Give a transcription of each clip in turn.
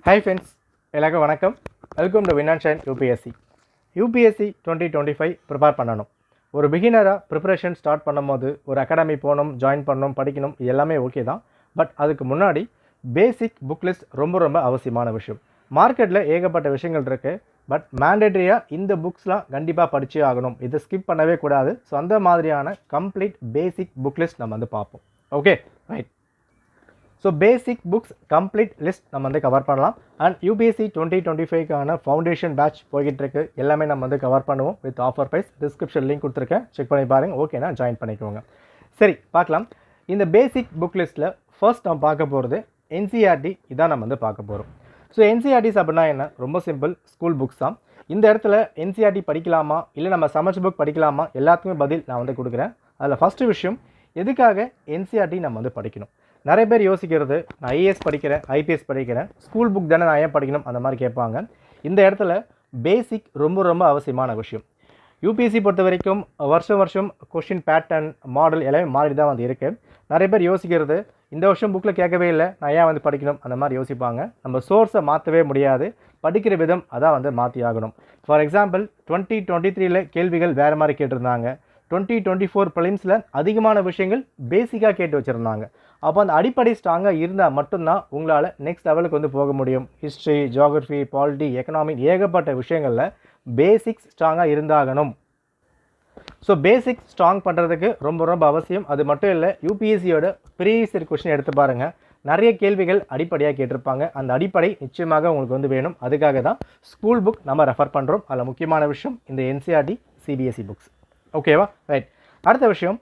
Hi friends, எல்லாருக்கும் வணக்கம். Welcome to win and shine UPSC. UPSC 2025 prepare பண்ணணும். ஒரு பிகினராக ப்ரிப்பரேஷன் ஸ்டார்ட் பண்ணும்போது ஒரு அகாடமி போகணும், ஜாயின் பண்ணணும், படிக்கணும், இது எல்லாமே ஓகே தான். பட் அதுக்கு முன்னாடி பேசிக் புக் லிஸ்ட் ரொம்ப அவசியமான விஷயம். மார்க்கெட்டில் ஏகப்பட்ட விஷயங்கள் இருக்குது. பட் மேண்டேட்ரியாக இந்த புக்ஸ்லாம் கண்டிப்பாக படிச்சே ஆகணும், இதை ஸ்கிப் பண்ணவே கூடாது. ஸோ அந்த மாதிரியான கம்ப்ளீட் பேசிக் புக் லிஸ்ட் நம்ம வந்து பார்ப்போம். Okay, right. So basic books complete list நம்ம வந்து கவர் பண்ணலாம். அண்ட் யூபிஎஸ்சி 2025க்கான ஃபவுண்டேஷன் பேட்ச் போய்கிட்டு இருக்கு. எல்லாமே நம்ம வந்து கவர் பண்ணுவோம் with offer price. Description link கொடுத்துருக்கேன், செக் பண்ணி பாருங்கள். ஓகேனா ஜாயின் பண்ணிக்கோங்க. சரி, பார்க்கலாம். இந்த பேசிக் புக் லிஸ்ட்டில் ஃபர்ஸ்ட் நம்ம பார்க்க போகிறது என்சிஆர்டி. இதான் நம்ம வந்து பார்க்க போகிறோம். ஸோ என்சிஆர்டிஸ் அப்படின்னா என்ன? ரொம்ப சிம்பிள், ஸ்கூல் புக்ஸ் தான். இந்த இடத்துல என்சிஆர்டி படிக்கலாமா இல்லை நம்ம சமச்ச புக் படிக்கலாமா, எல்லாத்துக்குமே பதில் நான் வந்து கொடுக்குறேன். அதில் ஃபஸ்ட்டு விஷயம், எதுக்காக என்சிஆர்டி நம்ம வந்து படிக்கணும்? நிறைய பேர் யோசிக்கிறது, நான் ஐஏஎஸ் படிக்கிறேன், ஐபிஎஸ் படிக்கிறேன், ஸ்கூல் புக் தானே நான் ஏன் படிக்கணும், அந்த மாதிரி கேட்பாங்க. இந்த இடத்துல பேசிக் ரொம்ப அவசியமான விஷயம். யூபிஎஸ்சி பொறுத்த வரைக்கும் வருஷம் கொஷின் பேட்டர்ன் மாடல் எல்லாமே மாறி தான் வந்து இருக்குது. நிறைய பேர் யோசிக்கிறது, இந்த வருஷம் புக்கில் கேட்கவே இல்லை, நான் ஏன் வந்து படிக்கணும், அந்த மாதிரி யோசிப்பாங்க. நம்ம சோர்ஸை மாற்றவே முடியாது, படிக்கிற விதம் அதான் வந்து மாற்றி ஆகணும். ஃபார் எக்ஸாம்பிள் 2023 கேள்விகள் வேறு மாதிரி கேட்டிருந்தாங்க. 2024 ப்ரிலிம்ஸில் அதிகமான விஷயங்கள் பேசிக்காக கேட்டு வச்சுருந்தாங்க. அப்போ அந்த அடிப்படை ஸ்ட்ராங்காக இருந்தால் மட்டும்தான் உங்களால் நெக்ஸ்ட் லெவலுக்கு வந்து போக முடியும். ஹிஸ்ட்ரி, ஜியாகிரஃபி, பாலிட்டி, எக்கனாமி, ஏகப்பட்ட விஷயங்களில் பேசிக்ஸ் ஸ்ட்ராங்காக இருந்தாகணும். ஸோ பேசிக் ஸ்ட்ராங் பண்ணுறதுக்கு ரொம்ப அவசியம். அது மட்டும் இல்லை, யூபிஎஸ்சியோட ப்ரீவியஸ் இயர் கொஸ்டின் எடுத்து பாருங்கள். நிறைய கேள்விகள் அடிப்படையாக கேட்டிருப்பாங்க. அந்த அடிப்படை நிச்சயமாக உங்களுக்கு வந்து வேணும். அதுக்காக தான் ஸ்கூல் புக் நம்ம ரெஃபர் பண்ணுறோம். அதில் முக்கியமான விஷயம் இந்த என்சிஆர்டி சிபிஎஸ்சி புக்ஸ். ஓகேவா, ரைட். அடுத்த விஷயம்,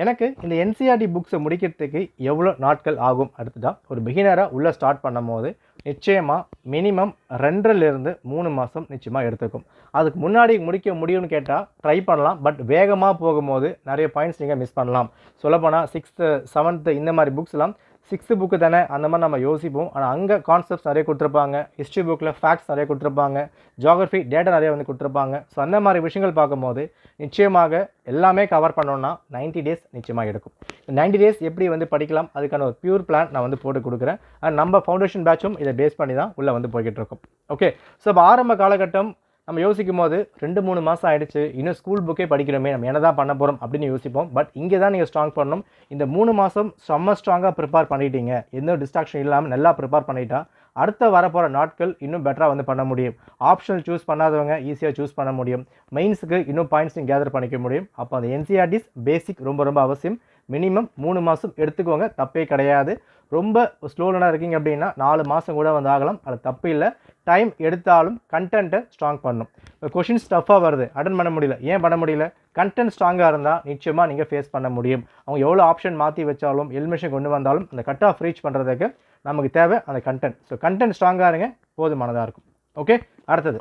எனக்கு இந்த என்சிஆர்டி புக்ஸை முடிக்கிறதுக்கு எவ்வளோ நாட்கள் ஆகும்? அடுத்ததான் ஒரு பிகினராக உள்ளே ஸ்டார்ட் பண்ணும் போது நிச்சயமாக மினிமம் 2லேருந்து 3 மாதம் நிச்சயமாக எடுத்துக்கும். அதுக்கு முன்னாடி முடிக்க முடியும்னு கேட்டால் ட்ரை பண்ணலாம். பட் வேகமாக போகும்போது நிறைய பாயிண்ட்ஸ் நீங்கள் மிஸ் பண்ணலாம். சொல்லப்போனால் 6th 7th இந்த மாதிரி புக்ஸ்லாம் 6th புக்கு தானே அந்த மாதிரி நம்ம யோசிப்போம். ஆனால் அங்கே கான்செப்ட்ஸ் நிறைய கொடுத்துருப்பாங்க, ஹிஸ்ட்ரி புக்கில் ஃபேக்ட்ஸ் நிறைய கொடுத்துருப்பாங்க, ஜியாகிரஃபி டேட்டா நிறைய வந்து கொடுத்துருப்பாங்க. ஸோ அந்த மாதிரி விஷயங்கள் பார்க்கும்போது நிச்சயமாக எல்லாமே கவர் பண்ணோன்னா 90 டேஸ் நிச்சயமாக எடுக்கும். 90 டேஸ் எப்படி வந்து படிக்கலாம், அதுக்கான ஒரு பியூர் பிளான் நான் வந்து போட்டு கொடுக்குறேன். அண்ட் நம்ம ஃபவுண்டேஷன் பேட்சும் இதை பேஸ் பண்ணி தான் உள்ளே வந்து போய்கிட்டு இருக்கும். ஓகே, ஸோ இப்போ ஆரம்ப காலகட்டம் நம்ம யோசிக்கும் போது 2-3 மாதம் ஆகிடுச்சு, இன்னும் ஸ்கூல் புக்கே படிக்கிறோமே, நம்ம என்ன தான் பண்ண போகிறோம் அப்படின்னு யோசிப்போம். பட் இங்கே தான் நீங்கள் ஸ்ட்ராங் பண்ணணும். இந்த 3 மாதம் செம்ம ஸ்ட்ராங்காக ப்ரிப்பேர் பண்ணிட்டீங்க, எந்த டிஸ்ட்ராக்ஷன் இல்லாமல் நல்லா ப்ரிப்பேர் பண்ணிட்டா அடுத்த வரப்போகிற நாட்கள் இன்னும் பெட்டராக வந்து பண்ண முடியும். ஆப்ஷனல் சூஸ் பண்ணாதவங்க ஈஸியாக சூஸ் பண்ண முடியும். மெயின்ஸுக்கு இன்னும் பாயிண்ட்ஸ் நீங்கள் கேதர் பண்ணிக்க முடியும். அப்போ அந்த என்சிஆர்டிஸ் பேசிக் ரொம்ப அவசியம். மினிமம் 3 மாதம் எடுத்துக்கோங்க, தப்பே கிடையாது. ரொம்ப ஸ்லோலனாக இருக்கீங்க அப்படின்னா 4 மாதம் கூட வந்து ஆகலாம், அது தப்பு இல்லை. டைம் எடுத்தாலும் கண்டென்ட்டை ஸ்ட்ராங் பண்ணணும். இப்போ கொஷின்ஸ் டஃப்பாக வருது, அட்டன் பண்ண முடியல. ஏன் பண்ண முடியல? கண்டென்ட் ஸ்ட்ராங்காக இருந்தால் நிச்சயமாக நீங்கள் ஃபேஸ் பண்ண முடியும். அவங்க எவ்வளோ ஆப்ஷன் மாற்றி வச்சாலும் எலிமினேஷன் கொண்டு வந்தாலும் அந்த கட் ஆஃப் ரீச் பண்ணுறதுக்கு நமக்கு தேவை அந்த கண்டென்ட். ஸோ கண்டென்ட் ஸ்ட்ராங்காக இருங்க, போதுமானதாக இருக்கும். ஓகே, அடுத்தது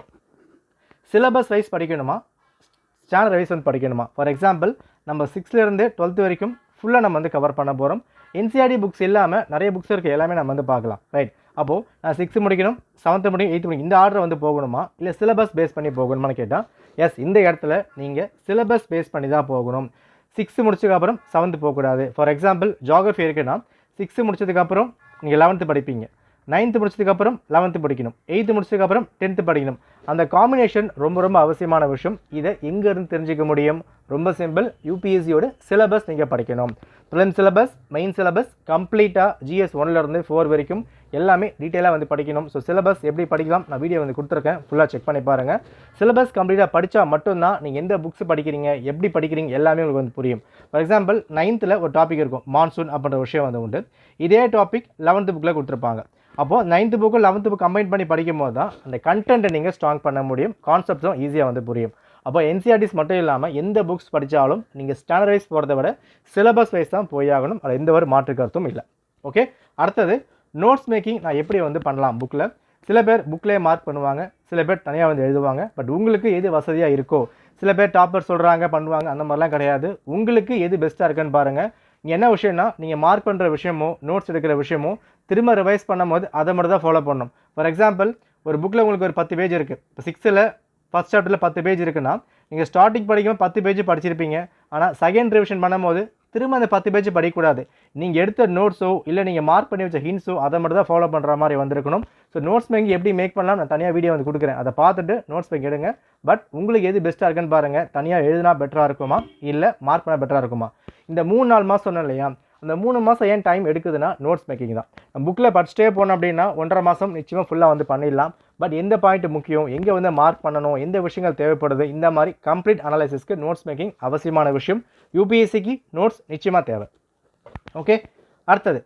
சிலபஸ் வைஸ் படிக்கணுமா, ஸ்டாண்டர்ட் வைஸ் வந்து படிக்கணுமா? ஃபார் எக்ஸாம்பிள் நம்ம 6லேருந்து 12th வரைக்கும் ஃபுல்லாக நம்ம வந்து கவர் பண்ண போகிறோம். என்சிஆர்டி புக்ஸ் இல்லாமல் நிறைய புக்ஸ் இருக்குது, எல்லாமே நம்ம வந்து பார்க்கலாம். ரைட். அப்போது நான் 6th முடிக்கணும், 7th முடிக்கணும், 8th முடிக்கணும், இந்த ஆர்டர் வந்து போகணுமா இல்லை சிலபஸ் பேஸ் பண்ணி போகணுமான்னு கேட்டால் எஸ், இந்த இடத்துல நீங்கள் சிலபஸ் பேஸ் பண்ணி தான் போகணும். 6th முடிச்சதுக்கப்புறம் 7th போகக்கூடாது. ஃபார் எக்ஸாம்பிள் ஜியாகிரஃபி இருக்குன்னா 6th முடிச்சதுக்கப்புறம் நீங்கள் 11th படிப்பீங்க, 9th முடிச்சதுக்கப்புறம் 11th படிக்கணும், 8th முடிச்சதுக்கப்புறம் 10th படிக்கணும். அந்த காம்பினேஷன் ரொம்ப அவசியமான விஷயம். இதை எங்கேருந்து தெரிஞ்சிக்க முடியும்? ரொம்ப சிம்பிள், யூபிஎஸ்சியோட சிலபஸ் நீங்கள் படிக்கணும். ப்ரிலிம் சிலபஸ், மெயின் சிலபஸ் கம்ப்ளீட்டாக ஜிஎஸ் 1லேருந்து 4 வரைக்கும் எல்லாமே டீட்டெயிலாக வந்து படிக்கணும். ஸோ சிலபஸ் எப்படி படிக்கலாம் நான் வீடியோ வந்து கொடுத்துருக்கேன், ஃபுல்லாக செக் பண்ணி பாருங்கள். சிலபஸ் கம்ப்ளீட்டாக படித்தா மட்டும்தான் நீங்கள் எந்த புக்ஸ் படிக்கிறீங்க, எப்படி படிக்கிறீங்க எல்லாமே உங்களுக்கு வந்து புரியும். ஃபார் எக்ஸாம்பிள் 9th ஒரு டாபிக் இருக்கும், மான்சூன் அப்படின்ற விஷயம் வந்து உண்டு. இதே டாபிக் 11th புக்கில் கொடுத்துருப்பாங்க. அப்போது 9th book 11th book combine பண்ணி படிக்கும் போது தான் அந்த கண்டென்ட்டை நீங்கள் ஸ்ட்ராங் பண்ண முடியும், கான்செப்ட்ஸும் ஈஸியாக வந்து புரியும். அப்போ என்சிஆர்டிஸ் மட்டும் இல்லாமல் எந்த புக்ஸ் படித்தாலும் நீங்கள் ஸ்டாண்டர்ட் வைஸ் போகிறத விட சிலபஸ் வைஸ் தான் போயாகணும். அது எந்த ஒரு மாற்று கருத்தும் இல்லை. ஓகே, அடுத்தது நோட்ஸ் மேக்கிங் நான் எப்படி வந்து பண்ணலாம் புக்கில். சில பேர் புக்லேயே மார்க் பண்ணுவாங்க, சில பேர் தனியாக வந்து எழுதுவாங்க. பட் உங்களுக்கு எது வசதியாக இருக்கோ, சில பேர் டாப்பர் சொல்கிறாங்க பண்ணுவாங்க, அந்த மாதிரிலாம் கிடையாது. உங்களுக்கு எது பெஸ்ட்டாக இருக்குன்னு பாருங்கள். இங்கே என்ன விஷயம்னா, நீங்கள் மார்க் பண்ணுற விஷயமோ நோட்ஸ் எடுக்கிற விஷயமோ திரும்ப ரிவைஸ் பண்ணும் போது அதை மட்டும் தான் ஃபாலோ பண்ணணும். ஃபார் எக்ஸாம்பிள் ஒரு புக்கில் உங்களுக்கு ஒரு 10 பேஜ் இருக்குது. இப்போ 6th ஃபஸ்ட் சாப்டரில் 10 பேஜ் இருக்குன்னா நீங்கள் ஸ்டார்டிங் படிக்கும்போது 10 பேஜ் படிச்சிருப்பீங்க. ஆனால் செகண்ட் ரிவிஷன் பண்ணும்போது திரும்ப அந்த 10 பேஜ் படிக்கக்கூடாது. நீங்கள் எடுத்த நோட்ஸோ இல்லை நீங்கள் மார்க் பண்ணி வச்ச ஹிண்ட்ஸோ அதை மட்டும் தான் ஃபாலோ பண்ணுற மாதிரி வந்திருக்கணும். ஸோ நோட்ஸ் மேக்கிங் எப்படி மேக் பண்ணலாம் நான் தனியாக வீடியோ வந்து கொடுக்குறேன். அதை பார்த்துட்டு நோட்ஸ் மேக் எடுங்க. பட் உங்களுக்கு எது பெஸ்ட்டாக இருக்குன்னு பாருங்கள். தனியாக எழுதினா பெட்டராக இருக்குமா இல்லை மார்க் பண்ணால் பெட்டராக இருக்குமா? இந்த 3-4 மாதம் சொன்னேன் இல்லையா, அந்த 3 மாதம் ஏன் டைம் எடுக்குதுன்னா நோட்ஸ் மேக்கிங் தான். புக்கில் படிச்சுட்டே போனோம் அப்படின்னா 1.5 மாதம் நிச்சயமாக ஃபுல்லாக வந்து பண்ணிடலாம். பட் எந்த பாயிண்ட் முக்கியம், எங்கே வந்து மார்க் பண்ணணும், எந்த விஷயங்கள் தேவைப்படுது, இந்த மாதிரி கம்ப்ளீட் அனலைசிஸ்க்கு நோட்ஸ் மேக்கிங் அவசியமான விஷயம். யூபிஎஸ்சிக்கு நோட்ஸ் நிச்சயமாக தேவை. ஓகே, அடுத்தது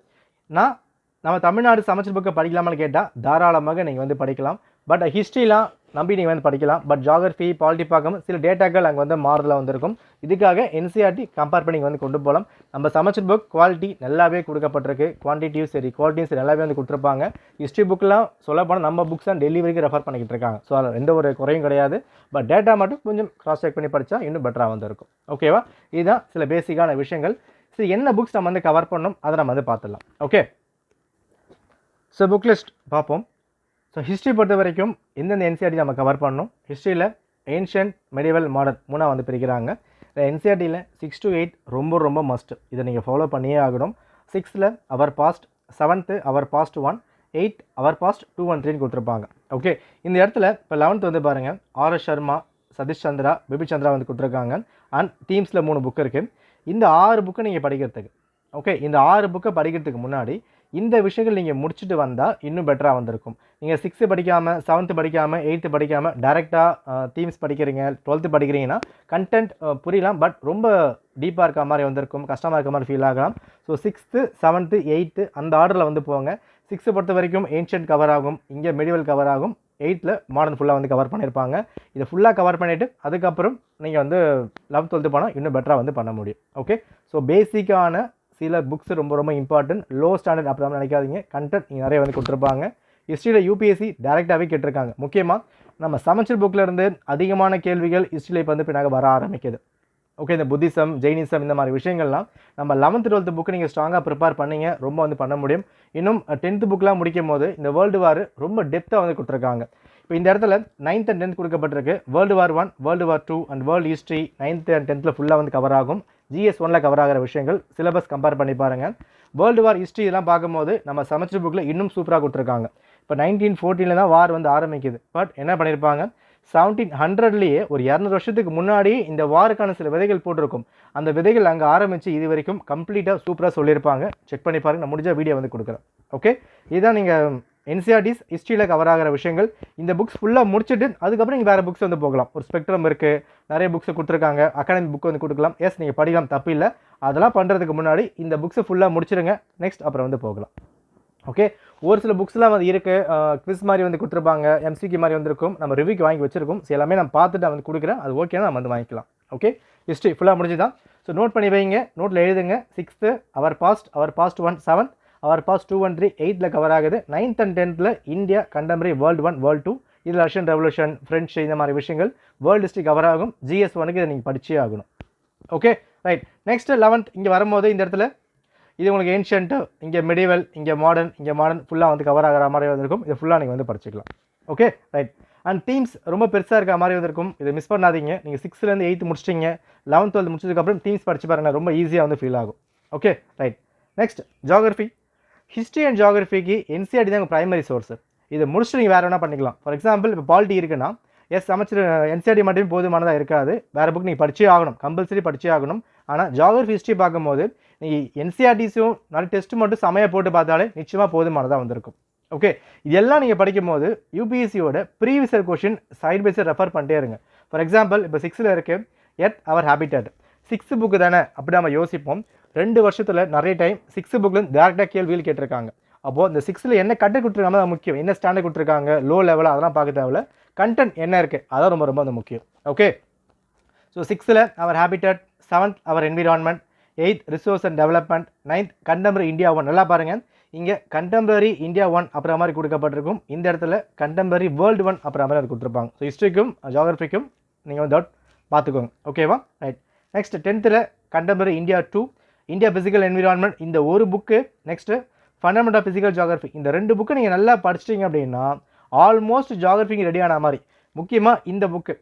நம்ம தமிழ்நாடு சமச்சீர் புக்கை படிக்கலாமான்னு கேட்டால் தாராளமாக நீங்கள் வந்து படிக்கலாம். பட் ஹிஸ்ட்ரிலாம் நம்பி நீங்கள் வந்து படிக்கலாம். பட் ஜாகிரஃபி பாலிட்டி பார்க்கும் சில டேட்டாக்கள் அங்கே வந்து மாறுதலாக வந்திருக்கும். இதுக்காக என்சிஆர்டி கம்பேர் பண்ணி வந்து கொண்டு போகலாம். நம்ம சமச்சீர் புக் குவாலிட்டி நல்லாவே கொடுக்கப்பட்டிருக்கு. குவான்டிட்டியும் சரி குவாலிட்டியும் சரி நல்லாவே வந்து கொடுத்துருப்பாங்க. ஹிஸ்ட்ரி புக்கெலாம் சொல்ல போனால் நம்ம புக்ஸ் தான் டெல்லி வரைக்கும் ரெஃபர் பண்ணிக்கிட்டு இருக்காங்க. ஸோ அதில் எந்த ஒரு குறையும் கிடையாது. பட் டேட்டா மட்டும் கொஞ்சம் கிராஸ் செக் பண்ணி படித்தா இன்னும் பெட்டராக வந்து இருக்கும். ஓகேவா? இதுதான் சில பேசிக்கான விஷயங்கள். சரி, என்ன புக்ஸ் நம்ம வந்து கவர் பண்ணணும் அதை நம்ம வந்து பார்த்துடலாம். ஓகே, ஸோ புக் லிஸ்ட் பார்ப்போம். ஸோ ஹிஸ்ட்ரி பொறுத்த வரைக்கும் எந்தெந்த என்சிஆர்டி நம்ம கவர் பண்ணணும். ஹிஸ்ட்ரியில் ஏன்ஷியன்ட் மெடிவல் மாடர்ன் 3 வந்து பிரிக்கிறாங்க. என்சிஆர்டியில் 6 to 8 ரொம்ப ரொம்ப மஸ்ட். இதை நீங்கள் ஃபாலோ பண்ணியே ஆகணும். 6ல் our past, 7th our past 1, 8 our past 2 and 3 கொடுத்துருப்பாங்க. ஓகே, இந்த இடத்துல இப்போ 11th வந்து பாருங்கள், ஆர்.எஸ். சர்மா, சதீஷ் சந்திரா, பிபி சந்திரா வந்து கொடுத்துருக்காங்க. அண்ட் தீம்ஸில் 3 புக்கு இருக்குது. இந்த 6 புக்கை நீங்கள் படிக்கிறதுக்கு, ஓகே, இந்த 6 புக்கை படிக்கிறதுக்கு முன்னாடி இந்த விஷயங்கள் நீங்கள் முடிச்சுட்டு வந்தால் இன்னும் பெட்டராக வந்திருக்கும். நீங்கள் 6th படிக்காமல் 7th படிக்காமல் 8th படிக்காமல் டேரெக்டாக தீம்ஸ் படிக்கிறீங்க, 12th படிக்கிறீங்கன்னா கண்டென்ட் புரியலாம். பட் ரொம்ப டீப்பாக இருக்க மாதிரி வந்திருக்கும், கஷ்டமாக இருக்க மாதிரி ஃபீல் ஆகலாம். ஸோ 6th 7th 8th அந்த ஆர்டரில் வந்து போங்க. 6th பொறுத்த வரைக்கும் ஏன்ஷியன்ட் கவர் ஆகும், இங்கே மெடிவல் கவர் ஆகும். 8th மாடர்ன் ஃபுல்லாக வந்து கவர் பண்ணியிருப்பாங்க. இதை ஃபுல்லாக கவர் பண்ணிவிட்டு அதுக்கப்புறம் நீங்கள் வந்து 11th 12th போனால் இன்னும் பெட்டராக வந்து பண்ண முடியும். ஓகே, ஸோ பேசிக்கான சில புக்ஸ் ரொம்ப ரொம்ப இம்பார்ட்டன்ட். லோ ஸ்டாண்டர்ட் அப்படி நினைக்காதீங்க. கண்டென்ட் நீங்கள் நிறைய வந்து கொடுத்துருப்பாங்க. ஹிஸ்ட்ரியில் யூபிஎஸ்சி டேரெக்டாகவே கேட்டிருக்காங்க. முக்கியமாக நம்ம சமச்சீர் புக்கில் இருந்து அதிகமான கேள்விகள் ஹிஸ்ட்ரியில் இப்போ வந்து பின்னாக வர ஆரம்பிக்குது. ஓகே, இந்த புத்திசம், ஜெயினிசம் இந்த மாதிரி விஷயங்கள்லாம் நம்ம 11th 12th புக்கு நீங்கள் ஸ்ட்ராங்காக ப்ரிப்பேர் பண்ணிங்க ரொம்ப வந்து பண்ண முடியும். இன்னும் 10th புக்கெலாம் முடிக்கும் போது இந்த வேர்ல்டு வார் ரொம்ப டெப்த்தாக வந்து கொடுத்துருக்காங்க. இப்போ இந்த இடத்துல 9th and 10th கொடுக்கப்பட்டிருக்கு. World war 1, world war 2 and world history 9th and 10th ஃபுல்லாக வந்து கவர் ஆகும். GS1ல் கவர் ஆகிற விஷயங்கள் சிலபஸ் கம்பேர் பண்ணி பாருங்கள். வேர்ல்டு வார் ஹிஸ்ட்ரி இதெல்லாம் பார்க்கும்போது நம்ம சமச்சீர் புக்கில் இன்னும் சூப்பராக கொடுத்துருக்காங்க. இப்போ 1914 தான் வார் வந்து ஆரம்பிக்குது. பட் என்ன பண்ணியிருப்பாங்க, 1700லேயே ஒரு 200 வருஷத்துக்கு முன்னாடி இந்த வாருக்கான சில விதைகள் போட்டிருக்கும். அந்த விதைகள் அங்கே ஆரம்பித்து இது வரைக்கும் கம்ப்ளீட்டாக சூப்பராக சொல்லியிருப்பாங்க. செக் பண்ணி பாருங்கள். நான் முடிஞ்ச வீடியோ வந்து கொடுக்குறேன். ஓகே, இதுதான் நீங்கள் என்சிஆர்டிஸ் ஹிஸ்ட்ரியில் கவர் ஆகிற விஷயங்கள். இந்த புக்ஸ் ஃபுல்லாக முடிச்சுட்டு அதுக்கப்புறம் நீங்கள் வேறு புக்ஸ் வந்து போகலாம். ஒரு ஸ்பெக்ட்ரம் இருக்குது, நிறைய புக்ஸை கொடுத்துருக்காங்க. அகாடமிக் புக் வந்து கொடுக்கலாம். எஸ், நீங்கள் படிக்கலாம், தப்பு இல்லை. அதெல்லாம் பண்ணுறதுக்கு முன்னாடி இந்த புக்ஸை ஃபுல்லாக முடிச்சிடுங்க. நெக்ஸ்ட் அப்புறம் வந்து போகலாம். ஓகே, ஒரு சில புக்ஸ்லாம் வந்து இருக்குது, குவிஸ் மாதிரி வந்து கொடுத்துருப்பாங்க, எம்சிக்கு மாதிரி வந்துருக்கும். நம்ம ரிவ்யூக்கு வாங்கி வச்சிருக்கோம். ஸோ எல்லாமே நான் பார்த்துட்டு வந்து கொடுக்குறேன். அது ஓகேனா நம்ம வந்து வாங்கிக்கலாம். ஓகே, ஹிஸ்ட்ரி ஃபுல்லாக முடிஞ்சு தான். ஸோ நோட் பண்ணி வைங்க, நோட்டில் எழுதுங்க. 6th our past 1, 7th our past 2 and 3 8th cover ஆகுது. 9th and 10th India contemporary world 1, world 2 இதில் ரஷ்யன் ரெவல்யூஷன், ஃப்ரெஞ்சு இந்த மாதிரி விஷயங்கள் வேர்ல்டு ஹிஸ்ட்ரி கவர் ஆகும். GS1க்கு இதை நீங்கள் படிச்சே ஆகணும். Okay, right. நெக்ஸ்ட் 11th இங்கே வரும்போது இந்த இடத்துல இது உங்களுக்கு ஏன்ஷியன்ட்டு, இங்கே மெடிவல், இங்கே மாடர்ன் ஃபுல்லாக வந்து கவர் ஆகிற மாதிரி வந்திருக்கும். இது ஃபுல்லாக நீங்கள் வந்து படிச்சுக்கலாம். Okay, right. அண்ட் தீம்ஸ் ரொம்ப பெருசாக இருக்க மாதிரி வந்திருக்கும். இதை மிஸ் பண்ணாதீங்க. நீங்கள் 6th 8th முடிச்சிட்டிங்க, 11th 12th முடிச்சதுக்கப்புறம் தீம்ஸ் படிச்சு பாருங்கள். ரொம்ப ஈஸியாக வந்து ஃபீல் ஆகும். Okay, right. Next geography. History and ஜியாகிரஃபிக்கு என்சிஆர்டி தான் பிரைமரி சோர்ஸ். இதை முடிச்சுட்டு நீங்கள் வேறு வேணால் பண்ணிக்கலாம். ஃபார் எக்ஸாம்பிள் இப்போ பாலிட்டி இருக்குன்னா சமச்சீர் என்சிஆர்டி மட்டும் போதுமானதாக இருக்காது. வேறு புக் நீங்கள் படிச்சே ஆகணும், கம்பல்சரி படிச்சே ஆகணும். ஆனால் ஜியாகிரஃபி ஹிஸ்ட்ரி பார்க்கும்போது நீங்கள் என்சிஆர்டிஸும் நிறைய டெஸ்ட் மட்டும் சமையல் போட்டு பார்த்தாலே நிச்சயமாக போதுமானதாக வந்திருக்கும். ஓகே, இதெல்லாம் நீங்கள் படிக்கும் போது யூபிஎஸ்சியோட previous year question side by side refer பண்ணிட்டே இருங்க. ஃபார் எக்ஸாம்பிள் இப்போ 6ல் இருக்குது எர்த் அவர் ஹேபிட்டட். 6th புக்கு தானே அப்படி நம்ம யோசிப்போம். 2 வருஷத்தில் நிறைய டைம் 6th புக்லேருந்து டேரெக்டாக கேள்வியில் கேட்டிருக்காங்க. அப்போது இந்த 6ல் என்ன கண்டென்ட் கொடுத்துருக்காங்க தான் முக்கியம். என்ன ஸ்டாண்டர்ட் கொடுத்துருக்காங்க, லோ லெவலாக அதெல்லாம் பார்க்க தேவையில்ல. கண்டென்ட் என்ன இருக்குது அதான் ரொம்ப ரொம்ப முக்கியம். ஓகே, ஸோ 6ல் our habitat, 7th our environment, 8th resource and development, 9th contemporary India 1. நல்லா பாருங்கள், இங்கே கண்டெம்பரரி இந்தியா 1 அப்புறம் மாதிரி கொடுக்கப்பட்டிருக்கும். இந்த இடத்துல கண்டெம்பரரி வேர்ல்டு 1 அப்புறம் மாதிரி அது கொடுத்துருப்பாங்க. ஸோ ஹிஸ்ட்ரிக்கும் ஜியாகிரஃபிக்கும் நீங்கள் வந்து பார்த்துக்கோங்க. ஓகேவா, right. Next 10th contemporary India 2, India physical environment இந்த ஒரு book. Next fundamental of physical geography. இந்த 2 புக்கு நீங்கள் நல்லா படிச்சிட்டிங்க அப்படின்னா ஆல்மோஸ்ட் ஜியாகிரஃபிக்கு ரெடியான மாதிரி. முக்கியமாக இந்த book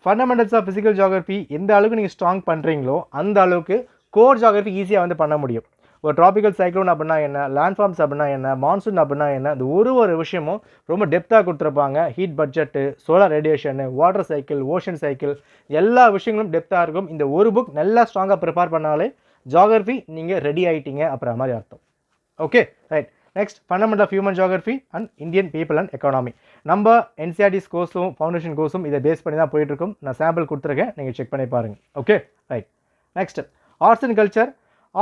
fundamentals of physical geography எந்த அளவுக்கு நீங்கள் ஸ்ட்ராங் பண்ணுறீங்களோ அந்த அளவுக்கு கோர் ஜியாகிரஃபி ஈஸியாக வந்து பண்ண முடியும். ஒரு ட்ராபிக்கல் சைக்ளோன் அப்படின்னா என்ன, லேண்ட்ஃபார்ம்ஸ் அப்படின்னா என்ன, மான்சூன் அப்படின்னா என்ன, இந்த ஒரு விஷயமும் ரொம்ப டெப்த்தாக கொடுத்துருப்பாங்க. Heat budget, solar radiation, water cycle, ocean cycle, எல்லா விஷயங்களும் டெப்த்தாக இருக்கும். இந்த ஒரு புக் நல்லா ஸ்ட்ராங்காக ப்ரிப்பேர் பண்ணாலே ஜியாகிரஃபி நீங்கள் ரெடி ஆகிட்டீங்க அப்புறம் மாதிரி அர்த்தம். Okay right. Next fundamental of human geography and Indian people and economy. நம்ம என்சிஆர்டிஸ் கோர்ஸும் ஃபவுண்டேஷன் கோர்ஸும் இதை பேஸ் பண்ணி தான் போயிட்டுருக்கும். நான் சாம்பிள் கொடுத்துருக்கேன், நீங்கள் செக் பண்ணி பாருங்கள். Okay right. Next arts and culture.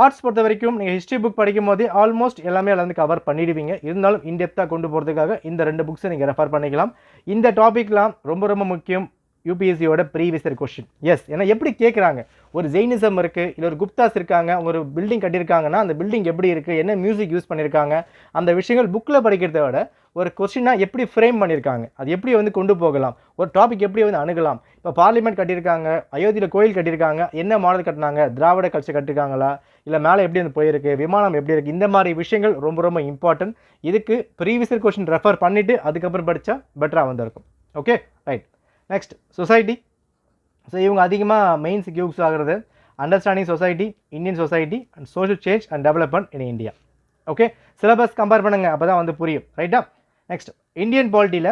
Arts பொறுத்த வரைக்கும் நீங்கள் ஹிஸ்ட்ரி புக் படிக்கும் போதே ஆல்மோஸ்ட் எல்லாமே அதில் வந்து கவர் பண்ணிடுவீங்க. இருந்தாலும் இன்டெப்த்தாக கொண்டு போகிறதுக்காக இந்த 2 புக்ஸை நீங்கள் ரெஃபர் பண்ணிக்கலாம். இந்த டாபிக்லாம் ரொம்ப முக்கியம். யூபிஎஸ்சியோட ப்ரீவியஸ் இயர் கொஸ்டின். எஸ், ஏன்னா எப்படி கேட்குறாங்க, ஒரு ஜெயினிசம் இருக்குது, இல்லை ஒரு குப்தாஸ் இருக்காங்க, ஒரு பில்டிங் கட்டியிருக்காங்கன்னா அந்த பில்டிங் எப்படி இருக்குது, என்ன மியூசிக் யூஸ் பண்ணியிருக்காங்க, அந்த விஷயங்கள் புக்கில் படிக்கிறத விட ஒரு கொஸ்டினாக எப்படி ஃப்ரேம் பண்ணியிருக்காங்க, அது எப்படி வந்து கொண்டு போகலாம், ஒரு டாபிக் எப்படி வந்து அணுகலாம். இப்போ பார்லிமெண்ட் கட்டியிருக்காங்க, அயோத்தியில் கோயில் கட்டியிருக்காங்க, என்ன மாடல் கட்டினாங்க, திராவிட கல்ச்சர் கட்டிருக்காங்களா, இல்லை மேலே எப்படி வந்து போயிருக்கு, விமானம் எப்படி இருக்குது, இந்த மாதிரி விஷயங்கள் ரொம்ப இம்பார்ட்டன்ட். இதுக்கு ப்ரீவியஸ் இயர் கொஸ்டின் ரெஃபர் பண்ணிவிட்டு அதுக்கப்புறம் படித்தா பெட்டராக வந்திருக்கும். Okay right. Next society. So இவங்க அதிகமாக மெயின்ஸுக்கு யூஸ் ஆகிறது understanding society, Indian society and social change and development in India. Okay, syllabus compare பண்ணுங்கள், அப்போ தான் வந்து புரியும். ரைட்டா? நெக்ஸ்ட் இந்தியன் பாலிட்டியில்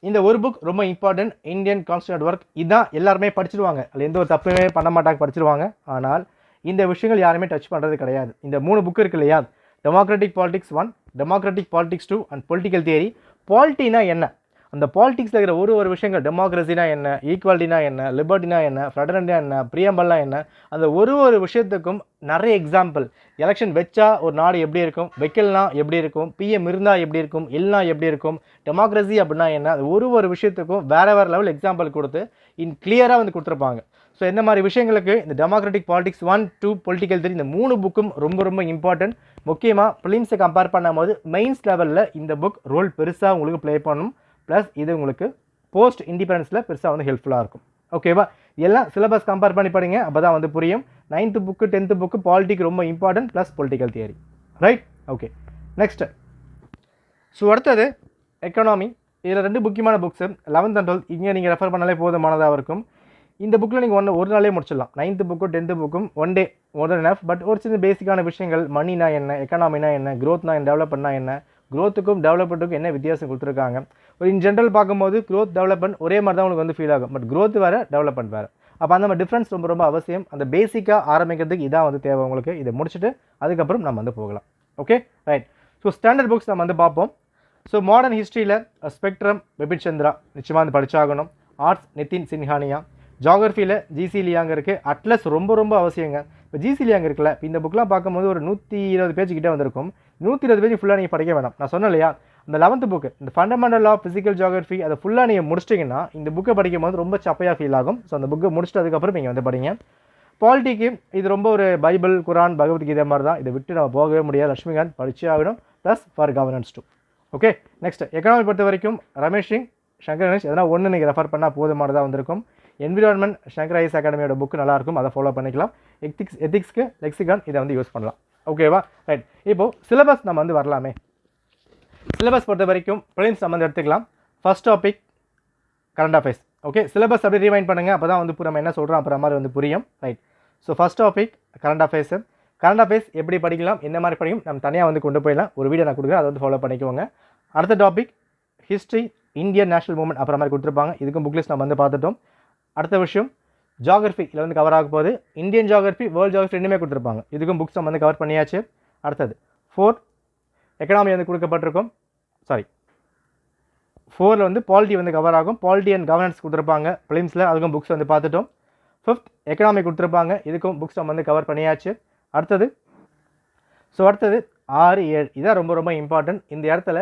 இந்த ஒரு புக் ரொம்ப இம்பார்ட்டன்ட். Indian constitution work. இதுதான் எல்லாருமே படிச்சிருவாங்க, அதில் எந்த ஒரு தப்புமே பண்ண மாட்டாங்க, படிச்சிருவாங்க. ஆனால் இந்த விஷயங்கள் யாருமே டச் பண்ணுறது கிடையாது. இந்த 3 புக் இருக்கு இல்லையா, democratic politics 1, democratic politics 2 and political theory. பாலிட்டினா என்ன, அந்த பாலிடிக்ஸில் இருக்கிற ஒரு விஷயங்கள், டெமோக்ரஸினா என்ன, ஈக்குவாலிட்டினா என்ன, லிபர்ட்டினா என்ன, ஃப்ரெடரண்டினா என்ன, பிரியம்பல்னா என்ன, அந்த ஒரு விஷயத்துக்கும் நிறைய எக்ஸாம்பிள். எலெக்ஷன் வச்சா ஒரு நாடு எப்படி இருக்கும், வைக்கல்னா எப்படி இருக்கும், பிஎம் இருந்தால் எப்படி இருக்கும், இல்லைனா எப்படி இருக்கும், டெமோக்ரஸி அப்படின்னா என்ன, அது ஒரு விஷயத்துக்கும் வேறு லெவல் எக்ஸாம்பிள் கொடுத்து கிளியராக வந்து கொடுத்துருப்பாங்க. ஸோ இந்த மாதிரி விஷயங்களுக்கு இந்த டெமோக்ராட்டிக் பாலிடிக்ஸ் 1, 2, பொலிட்டிக்கல் தியரி, இந்த 3 புக்கும் ரொம்ப இம்பார்ட்டன்ட். முக்கியமாக ப்ரிலிம்ஸை கம்பேர் பண்ணும்போது மெயின்ஸ் லெவலில் இந்த புக் ரோல் பெருசாக உங்களுக்கு ப்ளே பண்ணணும். ப்ளஸ் இது உங்களுக்கு போஸ்ட் இண்டிபெண்டன்ஸில் பெருசாக வந்து ஹெல்ப்ஃபுல்லாக இருக்கும். ஓகேவா? எல்லாம் சிலபஸ் கம்பேர் பண்ணி படிங்க, அப்போ தான் வந்து புரியும். 9th book 10th book politic ரொம்ப important, plus political theory. Right? Okay. Next so அடுத்தது எக்கனாமி. இதில் 2 முக்கியமான புக்ஸு 11th and 12th இங்கே நீங்கள் ரெஃபர் பண்ணாலே போதுமானதாக இருக்கும். இந்த புக்கில் நீங்கள் ஒரு நாளே முடிச்சிடலாம். 9th புக்கும் 10th புக்கும் 1 day more then enough. But ஒரு சின்ன பேசிக்கான விஷயங்கள், மணினா என்ன, எக்கனாமினா என்ன, க்ரோத்னா என்ன, டெவலப்மெண்ட்னா என்ன, க்ரோத்துக்கும் டெவலப்மெண்ட்டுக்கும் என்ன வித்தியாசம் கொடுத்துருக்காங்க. ஒரு இன் ஜென்ரல் பார்க்கும்போது க்ரோத் டெவலப்மெண்ட் ஒரே மாதிரி தான் உங்களுக்கு வந்து ஃபீல் ஆகும். பட் க்ரோத் வேறு, டெவலப்மெண்ட் வேறு. அப்போ அந்த மாதிரி டிஃப்ரென்ஸ் ரொம்ப அவசியம். அந்த பேசிக்காக ஆரம்பிக்கிறதுக்கு இதான் வந்து தேவை உங்களுக்கு. இதை முடிச்சுட்டு அதுக்கப்புறம் நம்ம வந்து போகலாம். Okay right. So standard books நம்ம வந்து பார்ப்போம். ஸோ மாடர்ன் ஹிஸ்ட்ரியில் ஸ்பெக்ட்ரம் பிபின் சந்திரா நிச்சயமாக வந்து படித்தாகணும். ஆர்ட்ஸ் நிதின் சின்ஹானியா. ஜியாகிரஃபியில் ஜிசி லியாங் இருக்குது. அட்லஸ் ரொம்ப அவசியங்க. இப்போ ஜிசி லியாங் இருக்குல்ல, இப்போ இந்த புக்கெலாம் பார்க்கும்போது ஒரு 120 பேஜ் கிட்டே வந்திருக்கும். 120 பேஜ் ஃபுல்லாக நீங்கள் படிக்க வேணாம். நான் சொன்னேன் இல்லையா, அந்த 11th புக்கு இந்த ஃபண்டமெண்டல் ஆஃப் ஃபிசிக்கல் ஜியாகிரஃபி அதை ஃபுல்லாக நீங்கள் முடிச்சிட்டிங்கன்னா இந்த புக்கை படிக்கும் போது ரொம்ப சப்பையாக ஃபீல் ஆகும். ஸோ அந்த புக்கை முடிச்சுட்டு அதுக்கப்புறம் நீங்கள் வந்து படிங்க. பாலிட்டிக்கு இது ரொம்ப ஒரு பைபிள், குரான், பகவத்கீதை மாதிரி தான். இதை விட்டு நம்ம போகவே முடியாது. லட்சுமிகாந்த் படிச்சே ஆகணும். Plus for governance too. Okay next economy பொறுத்த வரைக்கும் ரமேஷ் சிங், சங்கர் கணேஷ் எதனா ஒன்று நீங்கள் ரெஃபர் பண்ணால் போதுமானதாக வந்திருக்கும். என்விரான்மெண்ட் சங்கர் ஐஎஸ் அகாடமியோட புக்கு நல்லாயிருக்கும், அதை ஃபாலோ பண்ணிக்கலாம். எத்திக்ஸ்க்கு லெக்சிகான் இதை வந்து யூஸ் பண்ணலாம். ஓகேவா? ரைட். இப்போது சிலபஸ் நம்ம வந்து வரலாமே. சிலபஸ் பொறுத்த வரைக்கும் ப்ரிலிம்ஸ் நம்ம வந்து எடுத்துக்கலாம். First topic current affairs. Okay, syllabus அப்படியே ரிவைண்ட் பண்ணுங்கள், அப்போ தான் வந்து நம்ம என்ன சொல்கிறோம் அப்புறம் மாதிரி வந்து புரியும். Right. So first topic current affairs. Current affairs எப்படி படிக்கலாம், எந்த மாதிரி படிக்கும், நம்ம தனியாக வந்து கொண்டு போயிடலாம். ஒரு வீடியோ நான் கொடுக்குறேன், அதை வந்து ஃபாலோ பண்ணிக்குவோங்க. அடுத்த topic history, Indian national movement அப்புறம் மாதிரி கொடுத்துருப்பாங்க. இதுக்கும் புக் லிஸ்ட் நம்ம வந்து பார்த்துட்டோம். அடுத்த விஷயம் ஜியாகிரஃபி இதில் வந்து கவர் ஆக போகுது. இந்தியன் ஜியாகிரஃபி, வேர்ல்டு ஜியாகிரஃபி ரெண்டுமே கொடுத்துருப்பாங்க. இதுக்கும் புக்ஸ் நம்ம வந்து கவர் பண்ணியாச்சு. அடுத்தது 4 எக்கனாமி வந்து கொடுக்கப்பட்டிருக்கும். சாரி 4ல் வந்து பாலிட்டி வந்து கவர் ஆகும். பாலிட்டி அண்ட் கவர்னன்ஸ் கொடுத்துருப்பாங்க ப்ரிலிம்ஸில், அதுக்கும் புக்ஸ் வந்து பார்த்துட்டோம். 5th எக்கனாமி கொடுத்துருப்பாங்க. இதுக்கும் புக்ஸ் நம்ம வந்து கவர் பண்ணியாச்சு. அடுத்தது 6, 7 இதான் ரொம்ப இம்பார்ட்டன்ட். இந்த இடத்துல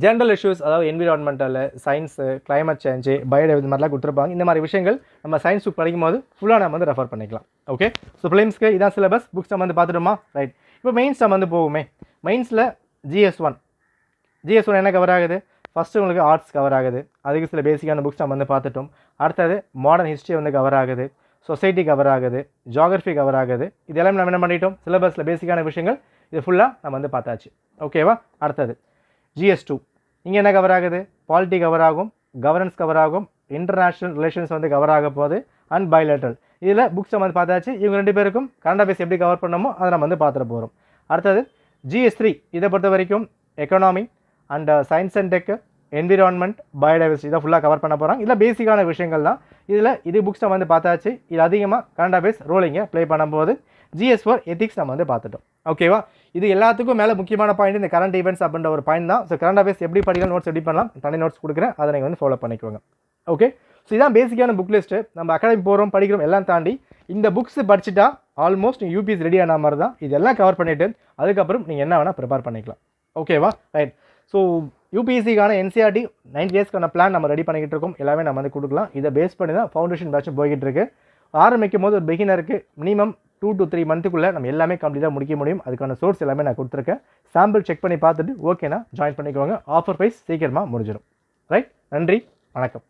ஜென்ரல் இஷ்யூஸ், அதாவது என்விரான்மெண்டல், சயின்ஸு, கிளைமேட் சேஞ்சு, பயோடைவ் இது மாதிரிலாம் கொடுத்துருப்பாங்க. இந்த மாதிரி விஷயங்கள் நம்ம சயின்ஸ் புக் படிக்கும் போது ஃபுல்லாக நம்ம வந்து ரெஃபர் பண்ணிக்கலாம். ஓகே, ஸோ ப்ரிலிம்ஸ்க்கு இதான் சிலபஸ். புக்ஸ் நம்ம வந்து பார்த்துட்டோமா? ரைட். இப்போ மெயின்ஸ் நம்ம வந்து போகுமே. மெயின்ஸில் GS1 என்ன கவர் ஆகுது? ஃபஸ்ட்டு உங்களுக்கு ஆர்ட்ஸ் கவர் ஆகுது. அதுக்கு சில பேசிக்கான புக்ஸ் நம்ம வந்து பார்த்துட்டோம். அடுத்தது மாடர்ன் ஹிஸ்ட்ரி வந்து கவர் ஆகுது, சொசைட்டி கவர் ஆகுது, ஜியாகிரஃபி கவர் ஆகுது. இது எல்லாமே நம்ம என்ன பண்ணிட்டோம், சிலபஸில் பேசிக்கான விஷயங்கள் இது ஃபுல்லாக நம்ம வந்து பார்த்தாச்சு. ஓகேவா? அடுத்தது GS2 இங்கே என்ன கவர் ஆகுது? பாலிட்டி கவர் ஆகும், கவர்னன்ஸ் கவர் ஆகும், இன்டர்நேஷ்னல் ரிலேஷன்ஸ் வந்து கவர் ஆக போகுது. And bilateral. இதில் புக்ஸ் நம்ம வந்து பார்த்தாச்சு. இவங்க 2 பேருக்கும் கரண்ட் அஃபேர்ஸ் எப்படி கவர் பண்ணணுமோ அதை நம்ம வந்து பார்த்துட்டு போகிறோம். அடுத்தது GS3 இதை பொறுத்த வரைக்கும் economy and science and tech, environment, biodiversity இதை ஃபுல்லாக கவர் பண்ண போகிறாங்க. இதில் பேசிக்கான விஷயங்கள் தான். இதில் இது புக்ஸ் நம்ம வந்து பார்த்தாச்சு. இது அதிகமாக கரண்ட் அஃபேர்ஸ் ரோலிங்கை ப்ளே பண்ணும்போது GS4 எத்திக்ஸ் நம்ம வந்து பார்த்துட்டோம். ஓகேவா? இது எல்லாத்துக்கும் மேலே முக்கியமான பாயிண்ட் இந்த கரண்ட் ஈவெண்ட்ஸ் அப்படின்ற ஒரு பாயிண்ட் தான். ஸோ கரண்ட் அஃபேர்ஸ் எப்படி படிக்கலாம், நோட்ஸ் எப்படி பண்ணலாம், தனி நோட்ஸ் கொடுக்குறேன், அதை நீங்கள் வந்து ஃபாலோ பண்ணிக்கோங்க. ஓகே, ஸோ இதான் பேசிக்கான புக் லிஸ்ட்டு. நம்ம அகாடமி போகிறோம் படிக்கிறோம் எல்லாம் தாண்டி இந்த புக்ஸ் படிச்சுட்டா ஆல்மோஸ்ட் யூபிஎஸ் ரெடி ஆன மாதிரி தான். இதெல்லாம் கவர் பண்ணிவிட்டு அதுக்கப்புறம் நீங்கள் என்ன வேணால் ப்ரிப்பேர் பண்ணிக்கலாம். ஓகேவா? ரைட். ஸோ யூபிஎஸ்சிக்கான NCERT 90 டேஸ்க்கான பிளான் நம்ம ரெடி பண்ணிக்கிட்டு இருக்கோம். எல்லாமே நம்ம வந்து கொடுக்கலாம். இதை பேஸ் பண்ணி தான் ஃபவுண்டேஷன் பேட்சும் போய்கிட்டு இருக்கு. ஆரம்பிக்கும் போது ஒரு பிகினருக்கு மினிமம் 2 to 3 மந்த்துக்குள்ளே நம்ம எல்லாமே கம்ப்ளீட்டாக முடிக்க முடியும். அதுக்கான சோர்ஸ் எல்லாமே நான் கொடுத்துருக்கேன். சாம்பிள் செக் பண்ணி பார்த்துட்டு ஓகேனா ஜாயின் பண்ணிக்கோங்க. ஆஃபர் ப்ரைஸ் சீக்கிரமாக முடிஞ்சிடும். ரைட். நன்றி, வணக்கம்.